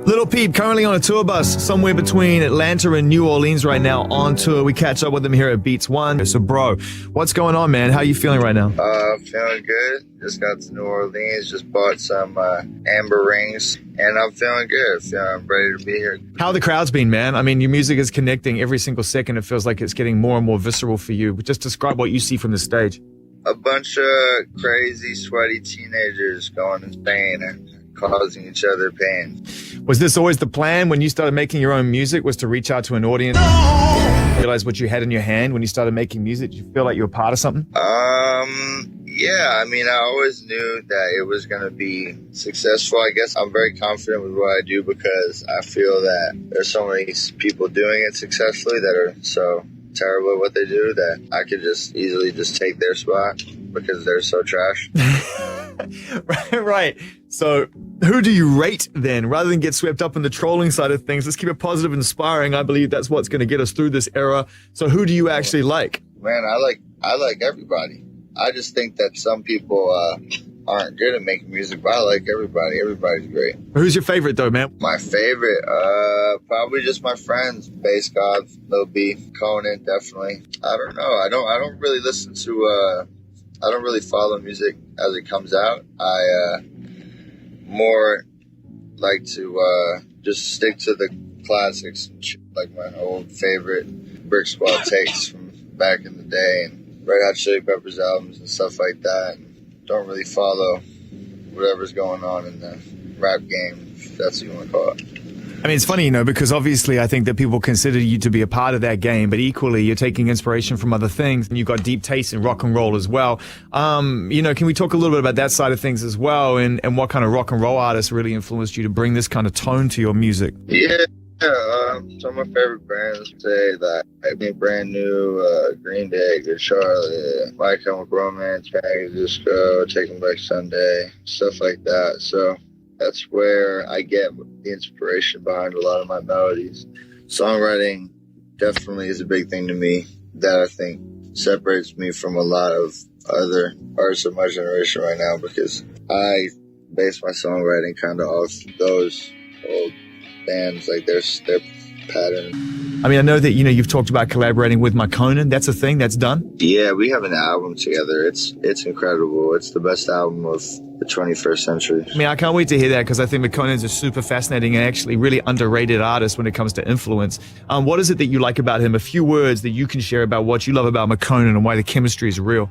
Lil Peep currently on a tour bus somewhere between Atlanta and New Orleans right now on tour. We catch up with him here at Beats One. So, bro, what's going on, man? How you feeling right now? Feeling good. Just got to New Orleans. Just bought some amber rings, and I'm feeling good. I'm ready to be here. How the crowd's been, man? I mean, your music is connecting every single second. It feels like it's getting more and more visceral for you. Just describe what you see from the stage. A bunch of crazy, sweaty teenagers going insane and causing each other pain. Was this always the plan when you started making your own music, was to reach out to an audience? Realize what you had in your hand when you started making music? Did you feel like you were part of something? Yeah, I mean, I always knew that it was going to be successful. I guess I'm very confident with what I do because I feel that there's so many people doing it successfully that are so terrible at what they do that I could just easily just take their spot because they're so trash. Right. So who do you rate then? Rather than get swept up in the trolling side of things, let's keep it positive and inspiring. I believe that's what's going to get us through this era. So who do you actually like? Man, I like everybody. I just think that some people aren't good at making music, but I like everybody. Everybody's great. Who's your favorite though, man? My favorite, probably just my friends. Bass God, Lil B, Conan, definitely. I don't know. I don't really listen to. I don't really follow music as it comes out. I more like to just stick to the classics, like my old favorite Brick Squad takes from back in the day and Red Hot Chili Peppers albums and stuff like that. And don't really follow whatever's going on in the rap game, if that's what you want to call it. I mean, it's funny, because obviously I think that people consider you to be a part of that game, but equally you're taking inspiration from other things and you've got deep taste in rock and roll as well. Can we talk a little bit about that side of things as well and what kind of rock and roll artists really influenced you to bring this kind of tone to your music? Yeah, some of my favorite bands say that I mean, Brand New, Green Day, Good Charlotte, My Chemical Romance, Panic! At the Disco, Taking Back Sunday, stuff like that. So that's where I get the inspiration behind a lot of my melodies. Songwriting definitely is a big thing to me that I think separates me from a lot of other artists of my generation right now because I base my songwriting kind of off those old bands, like their pattern. I mean, I know that, you've talked about collaborating with my Conan. That's a thing that's done? Yeah, we have an album together. It's incredible. It's the best album of the 21st century. I mean, I can't wait to hear that because I think McConan's a super fascinating and actually really underrated artist when it comes to influence. What is it that you like about him? A few words that you can share about what you love about McConan and why the chemistry is real.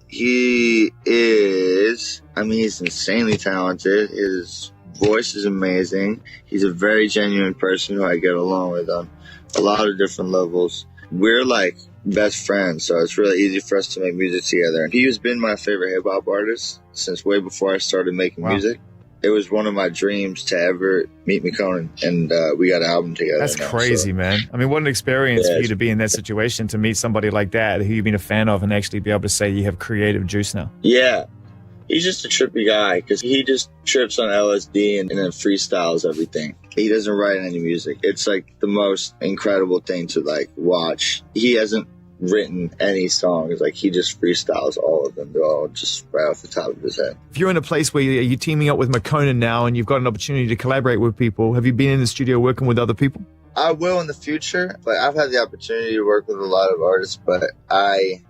He is, he's insanely talented. His voice is amazing. He's a very genuine person who I get along with on a lot of different levels. We're like best friends, so it's really easy for us to make music together. He has been my favorite hip-hop artist since way before I started making music. It was one of my dreams to ever meet McConan, and we got an album together. That's crazy, man. I mean, what an experience for you to be in that situation, to meet somebody like that who you've been a fan of and actually be able to say you have creative juice now. Yeah. He's just a trippy guy because he just trips on LSD and then freestyles everything. He doesn't write any music. It's like the most incredible thing to like watch. He hasn't written any songs. Like he just freestyles all of them. They're all just right off the top of his head. If you're in a place where you're teaming up with McConan now and you've got an opportunity to collaborate with people, have you been in the studio working with other people? I will in the future. But I've had the opportunity to work with a lot of artists, but I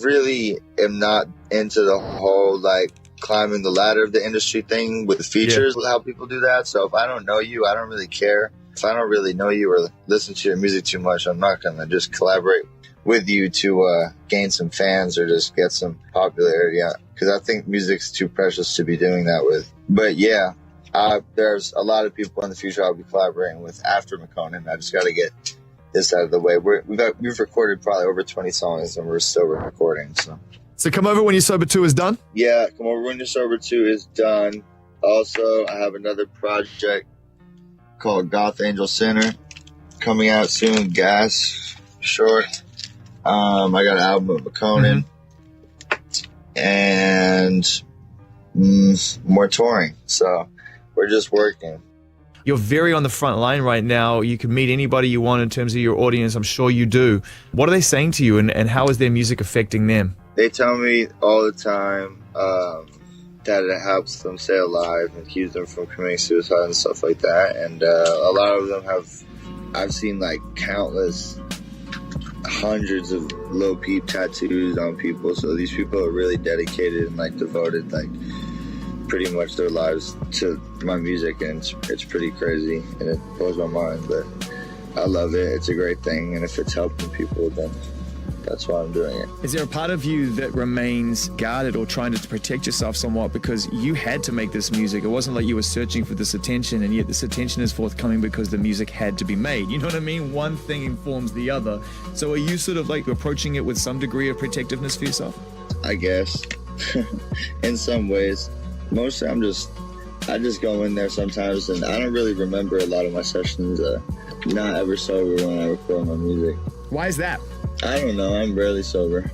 really am not into the whole like climbing the ladder of the industry thing with the features, how people do that. So if I don't know you, I don't really care. If I don't really know you or listen to your music too much, I'm not going to just collaborate with you to gain some fans or just get some popularity, because I think music's too precious to be doing that with. But yeah, there's a lot of people in the future I'll be collaborating with after McConan. I just got to get this out of the way. We've recorded probably over 20 songs and we're still recording. So Come Over When You're Sober 2 is done? Yeah, Come Over When You're Sober 2 is done. Also, I have another project called Goth Angel Center coming out soon. Gas, short. I got an album with McConan and more touring. So we're just working. You're very on the front line right now. You can meet anybody you want in terms of your audience. I'm sure you do. What are they saying to you and how is their music affecting them? They tell me all the time, that it helps them stay alive and keeps them from committing suicide and stuff like that. And a lot of them I've seen like countless hundreds of Lil Peep tattoos on people. So these people are really dedicated and like devoted like pretty much their lives to my music, and it's pretty crazy and it blows my mind, but I love it. It's a great thing, and if it's helping people, then that's why I'm doing it. Is there a part of you that remains guarded or trying to protect yourself somewhat because you had to make this music? It wasn't like you were searching for this attention, and yet this attention is forthcoming because the music had to be made. You know what I mean? One thing informs the other. So are you sort of like approaching it with some degree of protectiveness for yourself? I guess. In some ways. Mostly I just go in there sometimes, and I don't really remember a lot of my sessions. Not ever sober when I record my music. Why is that? I don't know. I'm rarely sober.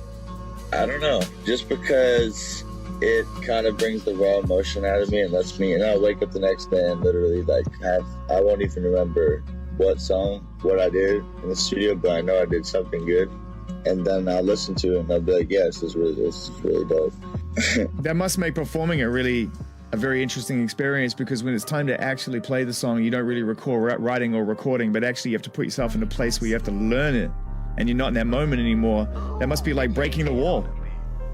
I don't know. Just because it kind of brings the raw emotion out of me and lets me, and I'll wake up the next day and literally like I won't even remember what I did in the studio, but I know I did something good. And then I'll listen to it and I'll be like, yeah, this is really dope. That must make performing it really a very interesting experience, because when it's time to actually play the song, you don't really recall writing or recording, but actually you have to put yourself in a place where you have to learn it and you're not in that moment anymore. That must be like breaking the wall.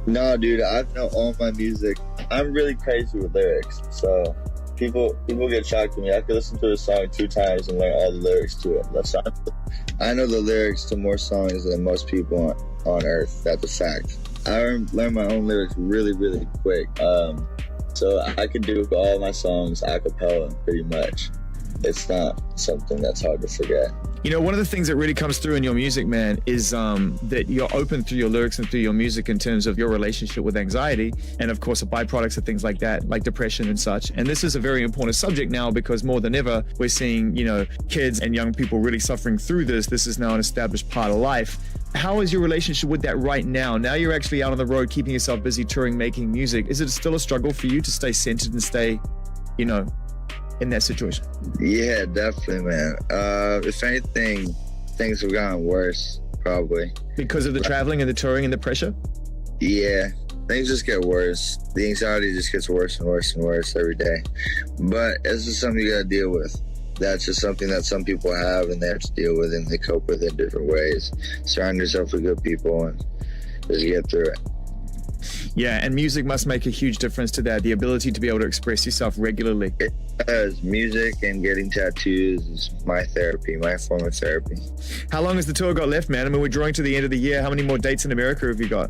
No, dude, I know all my music. I'm really crazy with lyrics, so people get shocked at me. I could listen to a song 2 times and learn all the lyrics to it. I know the lyrics to more songs than most people on earth. That's a fact. I learn my own lyrics really, really quick. So I can do all my songs a cappella pretty much. It's not something that's hard to forget. You know, one of the things that really comes through in your music, man, is that you're open through your lyrics and through your music in terms of your relationship with anxiety, and of course the byproducts of things like that, like depression and such. And this is a very important subject now, because more than ever we're seeing, you know, kids and young people really suffering through this. This is now an established part of life. How is your relationship with that right now? Now you're actually out on the road, keeping yourself busy, touring, making music. Is it still a struggle for you to stay centered and stay, you know, in that situation? Yeah, definitely, man. If anything, things have gotten worse, probably. Because of the traveling and the touring and the pressure? Yeah, things just get worse. The anxiety just gets worse and worse and worse every day. But it's just something you gotta deal with. That's just something that some people have, and they have to deal with, and they cope with it in different ways. Surround yourself with good people and just get through it. Yeah, and music must make a huge difference to that, the ability to be able to express yourself regularly. It does. Music and getting tattoos is my therapy, my form of therapy. How long has the tour got left, man? I mean, we're drawing to the end of the year. How many more dates in America have you got?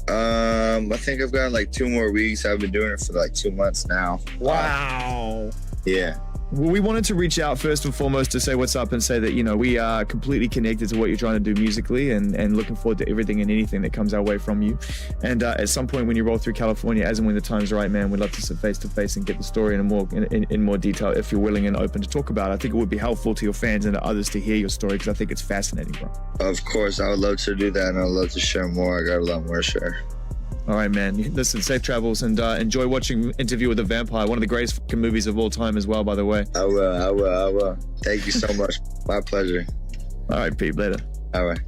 I think I've got like 2 more weeks. I've been doing it for like 2 months now. Wow. Yeah. Well, we wanted to reach out first and foremost to say what's up and say that, you know, we are completely connected to what you're trying to do musically, and looking forward to everything and anything that comes our way from you. And at some point when you roll through California, as and when the time's right, man, we'd love to sit face to face and get the story in more detail, if you're willing and open to talk about it. I think it would be helpful to your fans and to others to hear your story, because I think it's fascinating, bro. Of course, I would love to do that, and I'd love to share more. I got a lot more to share. All right, man. Listen, safe travels, and enjoy watching Interview with the Vampire, one of the greatest fucking movies of all time as well, by the way. I will. Thank you so much. My pleasure. All right, Pete, later. All right.